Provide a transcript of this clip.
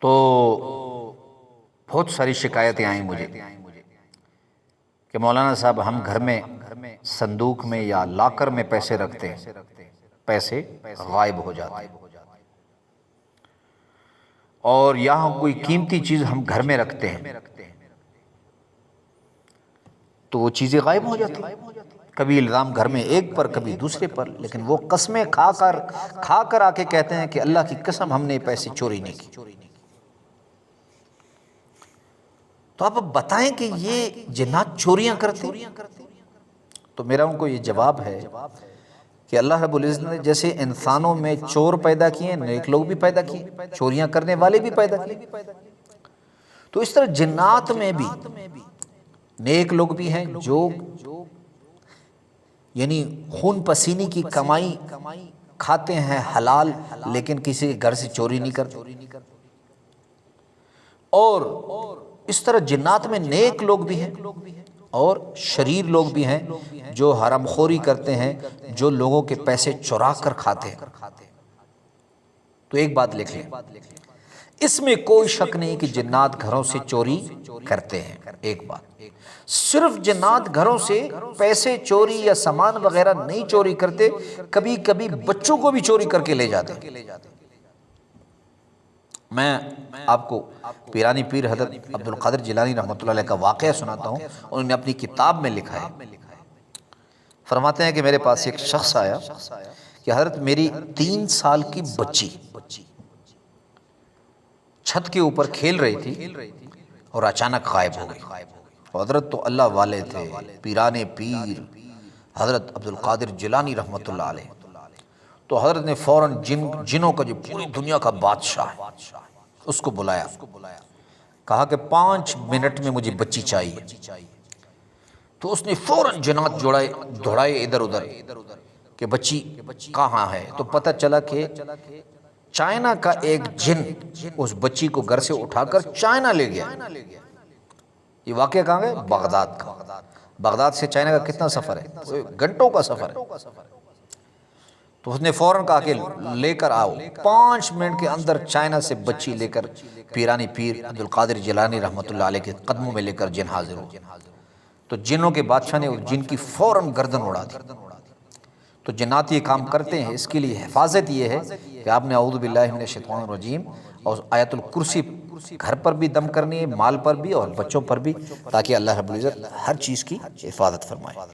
تو بہت ساری شکایتیں آئیں مجھے کہ مولانا صاحب ہم گھر میں صندوق میں یا لاکر میں پیسے رکھتے ہیں، پیسے غائب ہو جاتے ہیں، اور یہاں کوئی قیمتی چیز ہم گھر میں رکھتے ہیں تو وہ چیزیں غائب ہو جاتی ہیں۔ کبھی الزام گھر میں ایک پر، کبھی دوسرے پر، لیکن وہ قسمیں کھا کر آ کے کہتے ہیں کہ اللہ کی قسم ہم نے یہ پیسے چوری نہیں کی۔ تو آپ اب بتائیں کہ یہ جنات چوریاں کرتے ہیں؟ تو میرا ان کو یہ جواب ہے کہ اللہ رب العزت نے جیسے انسانوں میں چور پیدا کیے، نیک لوگ بھی پیدا کیے، چوریاں کرنے والے بھی پیدا کیے، تو اس طرح جنات میں بھی نیک لوگ بھی ہیں جو یعنی خون پسینے کی کمائی کھاتے ہیں حلال، لیکن کسی کے گھر سے چوری نہیں کرتے، اور اس طرح جنات میں نیک لوگ بھی ہیں اور شریر لوگ بھی ہیں جو حرام خوری کرتے ہیں، جو لوگوں کے پیسے چرا کر کھاتے ہیں۔ تو ایک بات لکھ لیں، اس میں کوئی شک نہیں کہ جنات گھروں سے چوری کرتے ہیں۔ ایک بات، صرف جنات گھروں سے پیسے چوری یا سامان وغیرہ نہیں چوری کرتے، کبھی کبھی بچوں کو بھی چوری کر کے لے جاتے ہیں۔ میں آپ کو پیرانی پیر حضرت عبد القادر جیلانی رحمۃ اللہ علیہ کا واقعہ سناتا ہوں، انہوں نے اپنی کتاب میں لکھا ہے۔ فرماتے ہیں کہ میرے پاس ایک شخص آیا کہ حضرت میری 3 سال کی بچی چھت کے اوپر کھیل رہی تھی اور اچانک غائب ہو گئی۔ حضرت تو اللہ والے تھے، پیرانے پیر حضرت عبد القادر جیلانی رحمۃ اللہ علیہ۔ تو حضرت نے فوراً جنوں کا جو پوری دنیا کا بادشاہ ہے اس کو بلایا، کہا کہ 5 منٹ میں مجھے بچی چاہیے۔ تو اس نے فوراً جنات دوڑائے ادھر ادھر کہ بچی کہاں ہے، تو پتہ چلا کہ چائنا کا ایک جن اس بچی کو گھر سے اٹھا کر چائنا لے گیا۔ یہ واقعہ کہاں ہے؟ بغداد کا۔ بغداد سے چائنا کا کتنا سفر ہے؟ گھنٹوں کا سفر ہے۔ تو اس نے فوراً کہا کہ لے کر آؤ۔ 5 منٹ کے اندر چائنا سے بچی لے کر پیرانی پیر عبد القادر جیلانی رحمۃ اللہ علیہ کے قدموں میں لے کر جن حاضر ہو۔ تو جنوں کے بادشاہ نے اس جن کی فوراً گردن اڑا دی۔ تو جنات یہ کام کرتے ہیں، اس کے لیے حفاظت یہ ہے کہ آپ نے اعوذ باللہ من الشیطان الرجیم اور آیت الکرسی گھر پر بھی دم کرنی ہے، مال پر بھی اور بچوں پر بھی، تاکہ اللہ رب العزت ہر چیز کی حفاظت فرمائے۔